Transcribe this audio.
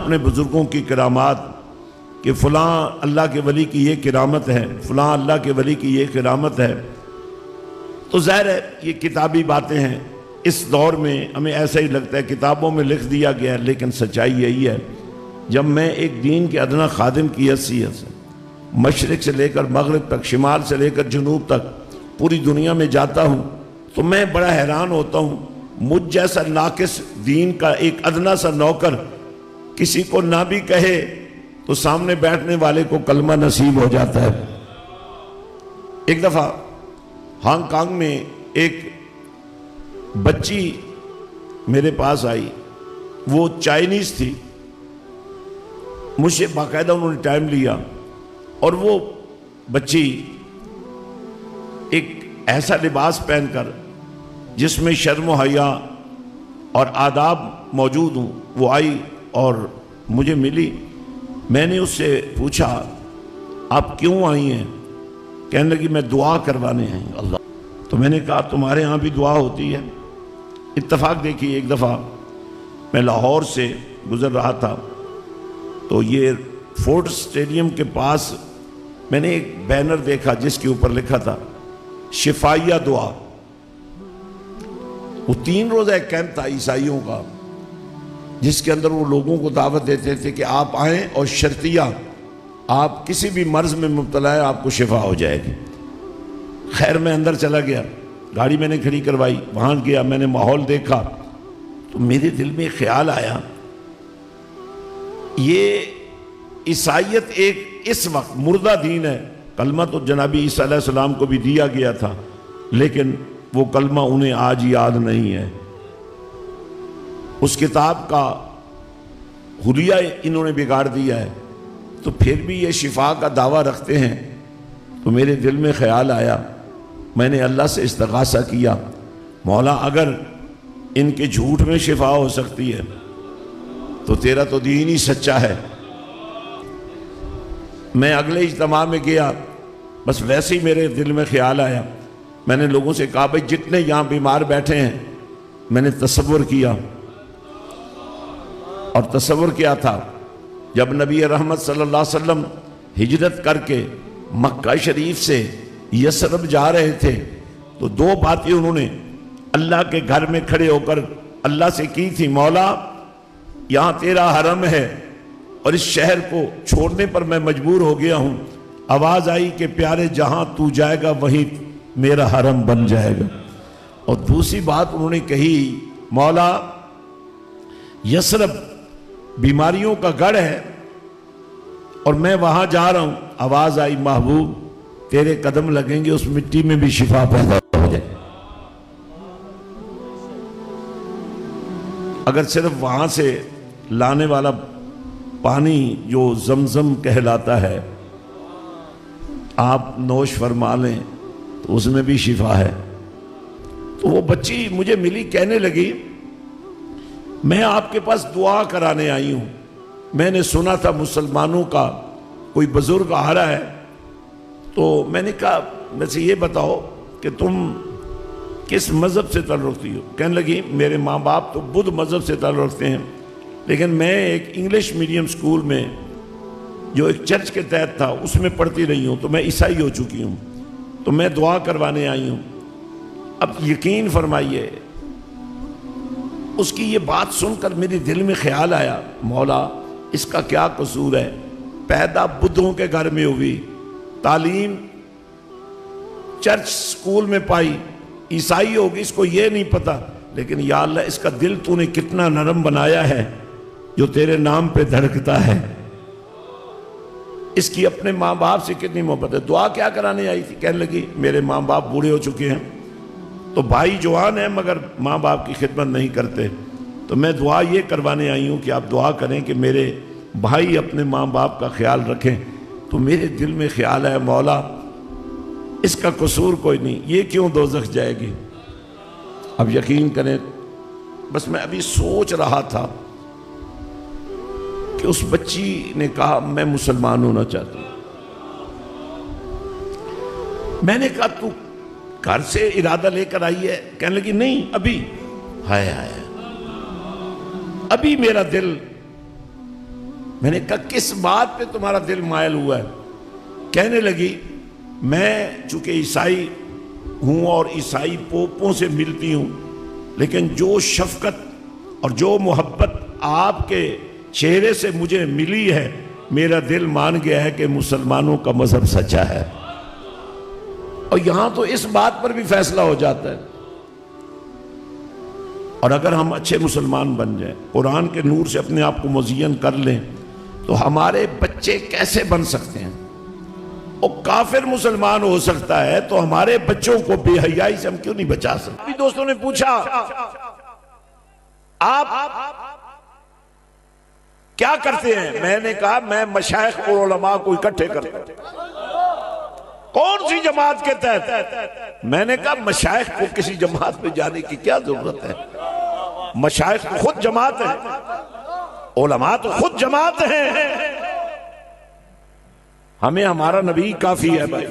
اپنے بزرگوں کی کرامات کہ فلاں اللہ کے ولی کی یہ کرامت ہے، فلاں اللہ کے ولی کی یہ کرامت ہے، تو ظاہر ہے یہ کتابی باتیں ہیں۔ اس دور میں ہمیں ایسا ہی لگتا ہے کتابوں میں لکھ دیا گیا ہے، لیکن سچائی یہی ہے۔ جب میں ایک دین کے ادنا خادم کی حیثیت سے مشرق سے لے کر مغرب تک، شمال سے لے کر جنوب تک پوری دنیا میں جاتا ہوں تو میں بڑا حیران ہوتا ہوں، مجھ جیسا ناقص دین کا ایک ادنا سا نوکر کسی کو نہ بھی کہے تو سامنے بیٹھنے والے کو کلمہ نصیب ہو جاتا ہے۔ ایک دفعہ ہانگ کانگ میں ایک بچی میرے پاس آئی، وہ چائنیز تھی، مجھ سے باقاعدہ انہوں نے ٹائم لیا، اور وہ بچی ایک ایسا لباس پہن کر جس میں شرم و حیا اور آداب موجود ہوں، وہ آئی اور مجھے ملی۔ میں نے اس سے پوچھا آپ کیوں آئی ہیں؟ کہنے لگی میں دعا کروانے ہیں اللہ۔ تو میں نے کہا تمہارے ہاں بھی دعا ہوتی ہے؟ اتفاق دیکھیے، ایک دفعہ میں لاہور سے گزر رہا تھا تو یہ فورٹ اسٹیڈیم کے پاس میں نے ایک بینر دیکھا جس کے اوپر لکھا تھا شفائیہ دعا۔ وہ 3 روزہ ایک کیمپ تھا عیسائیوں کا، جس کے اندر وہ لوگوں کو دعوت دیتے تھے کہ آپ آئیں اور شرطیہ آپ کسی بھی مرض میں مبتلا ہے آپ کو شفا ہو جائے گی۔ خیر میں اندر چلا گیا، گاڑی میں نے کھڑی کروائی، وہاں گیا، میں نے ماحول دیکھا تو میرے دل میں خیال آیا یہ عیسائیت ایک اس وقت مردہ دین ہے۔ کلمہ تو جناب عیسیٰ علیہ السلام کو بھی دیا گیا تھا، لیکن وہ کلمہ انہیں آج یاد نہیں ہے۔ اس کتاب کا حلیہ انہوں نے بگاڑ دیا ہے، تو پھر بھی یہ شفا کا دعویٰ رکھتے ہیں۔ تو میرے دل میں خیال آیا، میں نے اللہ سے استغاثہ کیا، مولا اگر ان کے جھوٹ میں شفا ہو سکتی ہے تو تیرا تو دین ہی سچا ہے۔ میں اگلے اجتماع میں گیا، بس ویسے ہی میرے دل میں خیال آیا، میں نے لوگوں سے کہا بھائی جتنے یہاں بیمار بیٹھے ہیں، میں نے تصور کیا، اور تصور کیا تھا جب نبی رحمت صلی اللہ علیہ وسلم ہجرت کر کے مکہ شریف سے یثرب جا رہے تھے تو 2 باتیں انہوں نے اللہ کے گھر میں کھڑے ہو کر اللہ سے کی تھی، مولا یہاں تیرا حرم ہے اور اس شہر کو چھوڑنے پر میں مجبور ہو گیا ہوں۔ آواز آئی کہ پیارے جہاں تو جائے گا وہیں میرا حرم بن جائے گا۔ اور دوسری بات انہوں نے کہی، مولا یثرب بیماریوں کا گڑھ ہے اور میں وہاں جا رہا ہوں۔ آواز آئی محبوب تیرے قدم لگیں گے اس مٹی میں بھی شفا پیدا ہو جائے۔ اگر صرف وہاں سے لانے والا پانی جو زمزم کہلاتا ہے آپ نوش فرما لیں تو اس میں بھی شفا ہے۔ تو وہ بچی مجھے ملی، کہنے لگی میں آپ کے پاس دعا کرانے آئی ہوں، میں نے سنا تھا مسلمانوں کا کوئی بزرگ آ رہا ہے، تو میں نے کہا میں سے یہ بتاؤ کہ تم کس مذہب سے تعلق رکھتی ہو؟ کہنے لگی میرے ماں باپ تو بدھ مذہب سے تعلق رکھتے ہیں، لیکن میں ایک انگلش میڈیم سکول میں جو ایک چرچ کے تحت تھا اس میں پڑھتی رہی ہوں، تو میں عیسائی ہو چکی ہوں، تو میں دعا کروانے آئی ہوں۔ اب یقین فرمائیے اس کی یہ بات سن کر میرے دل میں خیال آیا، مولا اس کا کیا قصور ہے؟ پیدا بدھوں کے گھر میں ہوئی، تعلیم چرچ سکول میں پائی، عیسائی ہوگی، اس کو یہ نہیں پتا، لیکن یا اللہ اس کا دل تو نے کتنا نرم بنایا ہے جو تیرے نام پہ دھڑکتا ہے۔ اس کی اپنے ماں باپ سے کتنی محبت ہے۔ دعا کیا کرانے آئی تھی؟ کہنے لگی میرے ماں باپ بوڑھے ہو چکے ہیں، تو بھائی جوان ہیں مگر ماں باپ کی خدمت نہیں کرتے، تو میں دعا یہ کروانے آئی ہوں کہ آپ دعا کریں کہ میرے بھائی اپنے ماں باپ کا خیال رکھیں۔ تو میرے دل میں خیال ہے مولا اس کا قصور کوئی نہیں، یہ کیوں دوزخ جائے گی؟ اب یقین کریں بس میں ابھی سوچ رہا تھا کہ اس بچی نے کہا میں مسلمان ہونا چاہتی ہوں۔ میں نے کہا تو گھر سے ارادہ لے کر آئی ہے؟ کہنے لگی نہیں ابھی، ہائے ہائے ابھی میرا دل میں نے کہا کس بات پہ تمہارا دل مائل ہوا ہے؟ کہنے لگی میں چونکہ عیسائی ہوں اور عیسائی پوپوں سے ملتی ہوں، لیکن جو شفقت اور جو محبت آپ کے چہرے سے مجھے ملی ہے، میرا دل مان گیا ہے کہ مسلمانوں کا مذہب سچا ہے۔ اور یہاں تو اس بات پر بھی فیصلہ ہو جاتا ہے۔ اور اگر ہم اچھے مسلمان بن جائیں، قرآن کے نور سے اپنے آپ کو مزین کر لیں، تو ہمارے بچے کیسے بن سکتے ہیں؟ اور کافر مسلمان ہو سکتا ہے تو ہمارے بچوں کو بے حیائی سے ہم کیوں نہیں بچا سکتے؟ ابھی دوستوں نے پوچھا آپ کیا کرتے ہیں؟ میں نے کہا میں مشائخ اور علماء کو اکٹھے کرتا ہوں۔ کون سی جماعت کے تحت؟ میں نے کہا مشائخ کو کسی جماعت میں جانے کی کیا ضرورت ہے؟ مشائخ تو خود جماعت ہے، علماء تو خود جماعت ہیں، ہمیں ہمارا نبی کافی ہے بھائی۔